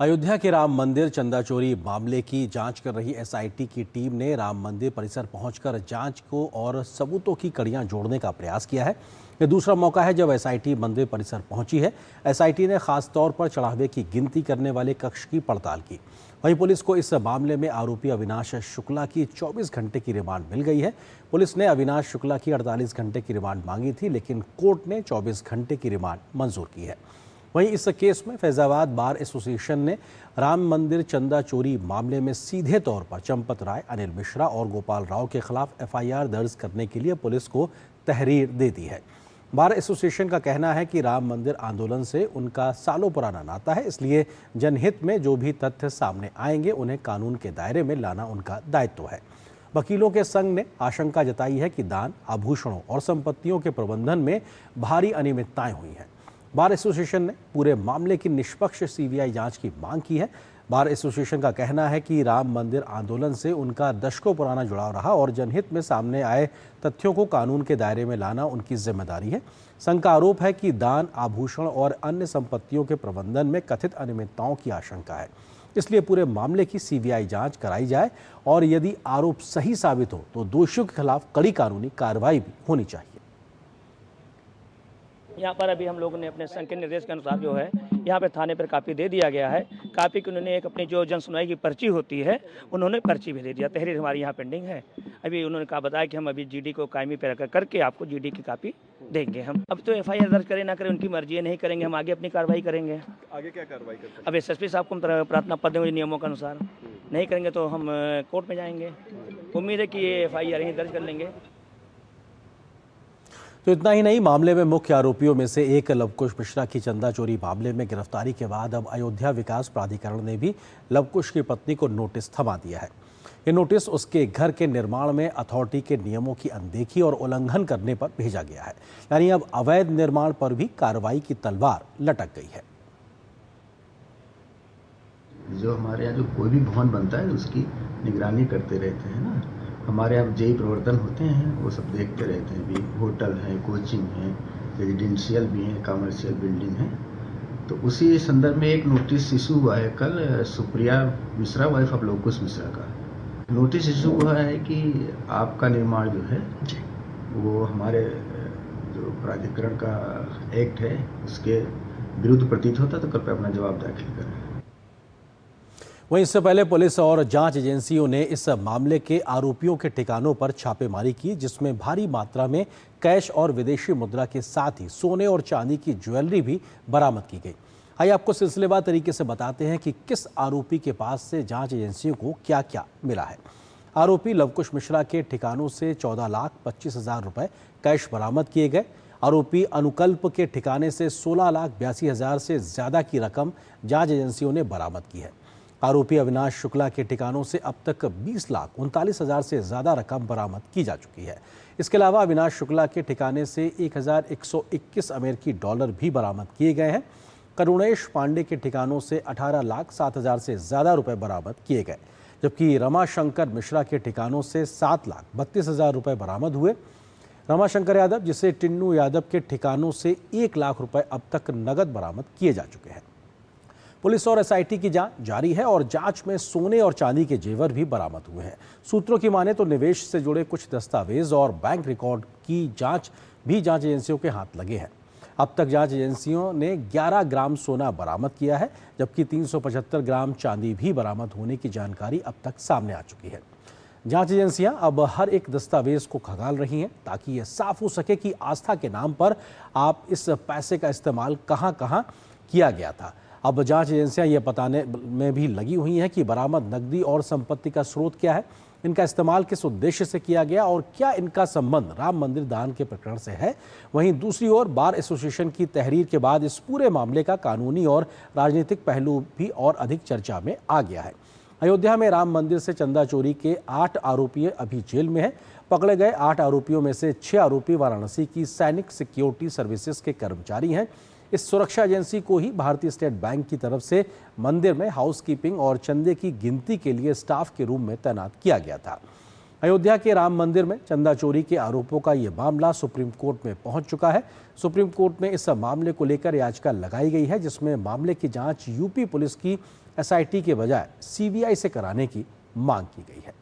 अयोध्या के राम मंदिर चंदा चोरी मामले की जांच कर रही एसआईटी की टीम ने राम मंदिर परिसर पहुंचकर जांच को और सबूतों की कड़ियां जोड़ने का प्रयास किया है। यह दूसरा मौका है जब एसआईटी मंदिर परिसर पहुंची है। एसआईटी ने खास तौर पर चढ़ावे की गिनती करने वाले कक्ष की पड़ताल की। वहीं पुलिस को इस मामले में आरोपी अविनाश शुक्ला की 24 घंटे की रिमांड मिल गई है। पुलिस ने अविनाश शुक्ला की 48 घंटे की रिमांड मांगी थी, लेकिन कोर्ट ने 24 घंटे की रिमांड मंजूर की है। वहीं इस केस में फैजाबाद बार एसोसिएशन ने राम मंदिर चंदा चोरी मामले में सीधे तौर पर चंपत राय, अनिल मिश्रा और गोपाल राव के खिलाफ एफआईआर दर्ज करने के लिए पुलिस को तहरीर दे दी है। बार एसोसिएशन का कहना है कि राम मंदिर आंदोलन से उनका सालों पुराना नाता है, इसलिए जनहित में जो भी तथ्य सामने आएंगे उन्हें कानून के दायरे में लाना उनका दायित्व है। वकीलों के संघ ने आशंका जताई है कि दान, आभूषणों और संपत्तियों के प्रबंधन में भारी अनियमितताएं हुई हैं। बार एसोसिएशन ने पूरे मामले की निष्पक्ष सीबीआई जांच की मांग की है। बार एसोसिएशन का कहना है कि राम मंदिर आंदोलन से उनका दशकों पुराना जुड़ाव रहा और जनहित में सामने आए तथ्यों को कानून के दायरे में लाना उनकी जिम्मेदारी है। संघ का आरोप है कि दान, आभूषण और अन्य संपत्तियों के प्रबंधन में कथित अनियमितताओं की आशंका है, इसलिए पूरे मामले की सीबीआई जांच कराई जाए और यदि आरोप सही साबित हो तो दोषियों के खिलाफ कड़ी कानूनी कार्रवाई भी होनी चाहिए। यहाँ पर अभी हम लोगों ने अपने संघ के निर्देश के अनुसार जो है यहाँ पे थाने पर कापी दे दिया गया है। कापी की उन्होंने एक अपनी जो जन सुनवाई की पर्ची होती है उन्होंने पर्ची भी दे दिया। तहरीर हमारी यहाँ पेंडिंग है। अभी उन्होंने कहा बताया कि हम अभी जीडी को कायमी पे रखकर करके आपको जीडी की कापी देंगे। हम अब तो एफआईआर दर्ज करें ना करें उनकी मर्जी है, नहीं करेंगे हम आगे अपनी कार्रवाई करेंगे। आगे क्या कार्रवाई करेंगे? अब एसएसपी साहब को प्रार्थना पत्र देंगे नियमों के अनुसार, नहीं करेंगे तो हम कोर्ट में जाएंगे। उम्मीद है कि ये एफआईआर यहीं दर्ज कर लेंगे। तो इतना ही नहीं, मामले में मुख्य आरोपियों में से एक लवकुश मिश्रा की चंदा चोरी मामले में गिरफ्तारी के बाद अब अयोध्या विकास प्राधिकरण ने भी लवकुश की पत्नी को नोटिस थमा दिया है। ये नोटिस उसके घर के निर्माण में अथॉरिटी के नियमों की अनदेखी और उल्लंघन करने पर भेजा गया है। यानी अब अवैध निर्माण पर भी कार्रवाई की तलवार लटक गई है। जो हमारे यहाँ जो कोई भी भवन बनता है उसकी निगरानी करते रहते हैं ना। हमारे यहाँ जेई प्रवर्तन होते हैं, वो सब देखते रहते हैं। भी होटल है, कोचिंग है, रेजिडेंशियल भी है, कमर्शियल बिल्डिंग है। तो उसी संदर्भ में एक नोटिस इशू हुआ है कल सुप्रिया मिश्रा, वाइफ ऑफ लवकुश मिश्रा का। नोटिस इशू हुआ है कि आपका निर्माण जो है वो हमारे जो प्राधिकरण का एक्ट है उसके विरुद्ध प्रतीत होता, तो कृपया अपना जवाब दाखिल करें। वहीं इससे पहले पुलिस और जांच एजेंसियों ने इस मामले के आरोपियों के ठिकानों पर छापेमारी की, जिसमें भारी मात्रा में कैश और विदेशी मुद्रा के साथ ही सोने और चांदी की ज्वेलरी भी बरामद की गई। आइए आपको सिलसिलेवार तरीके से बताते हैं कि किस आरोपी के पास से जांच एजेंसियों को क्या क्या मिला है। आरोपी लवकुश मिश्रा के ठिकानों से 14,25,000 रुपये कैश बरामद किए गए। आरोपी अनुकल्प के ठिकाने से 16,82,000 से ज़्यादा की रकम जांच एजेंसियों ने बरामद की है। आरोपी अविनाश शुक्ला के ठिकानों से अब तक 20,39,000 से ज़्यादा रकम बरामद की जा चुकी है। इसके अलावा अविनाश शुक्ला के ठिकाने से 1,121 अमेरिकी डॉलर भी बरामद किए गए हैं। करुणेश पांडे के ठिकानों से 18,07,000 से ज़्यादा रुपए बरामद किए गए, जबकि रमाशंकर मिश्रा के ठिकानों से 7,32,000 रुपये बरामद हुए। रमाशंकर यादव, जिसे टिन्नू यादव के ठिकानों से 1 लाख रुपये अब तक नगद बरामद किए जा चुके हैं। पुलिस और एसआईटी की जांच जारी है और जांच में सोने और चांदी के जेवर भी बरामद हुए हैं। सूत्रों की माने तो निवेश से जुड़े कुछ दस्तावेज और बैंक रिकॉर्ड की जांच भी जांच एजेंसियों के हाथ लगे हैं। अब तक जांच एजेंसियों ने 11 ग्राम सोना बरामद किया है, जबकि 375 ग्राम चांदी भी बरामद होने की जानकारी अब तक सामने आ चुकी है। जांच एजेंसियां अब हर एक दस्तावेज को खंगाल रही हैं ताकि ये साफ हो सके कि आस्था के नाम पर आप इस पैसे का इस्तेमाल कहां कहां किया गया था। अब जांच एजेंसियां ये बताने में भी लगी हुई हैं कि बरामद नकदी और संपत्ति का स्रोत क्या है, इनका इस्तेमाल किस उद्देश्य से किया गया और क्या इनका संबंध राम मंदिर दान के प्रकरण से है। वहीं दूसरी ओर बार एसोसिएशन की तहरीर के बाद इस पूरे मामले का कानूनी और राजनीतिक पहलू भी और अधिक चर्चा में आ गया है। अयोध्या में राम मंदिर से चंदा चोरी के 8 आरोपी अभी जेल में हैं। पकड़े गए 8 आरोपियों में से 6 आरोपी वाराणसी की सैनिक सिक्योरिटी सर्विसेज के कर्मचारी हैं। इस सुरक्षा एजेंसी को ही भारतीय स्टेट बैंक की तरफ से मंदिर में हाउसकीपिंग और चंदे की गिनती के लिए स्टाफ के रूप में तैनात किया गया था। अयोध्या के राम मंदिर में चंदा चोरी के आरोपों का ये मामला सुप्रीम कोर्ट में पहुंच चुका है। सुप्रीम कोर्ट में इस मामले को लेकर याचिका लगाई गई है, जिसमें मामले की जांच यूपी पुलिस की एसआईटी के बजाय सीबीआई से कराने की मांग की गई है।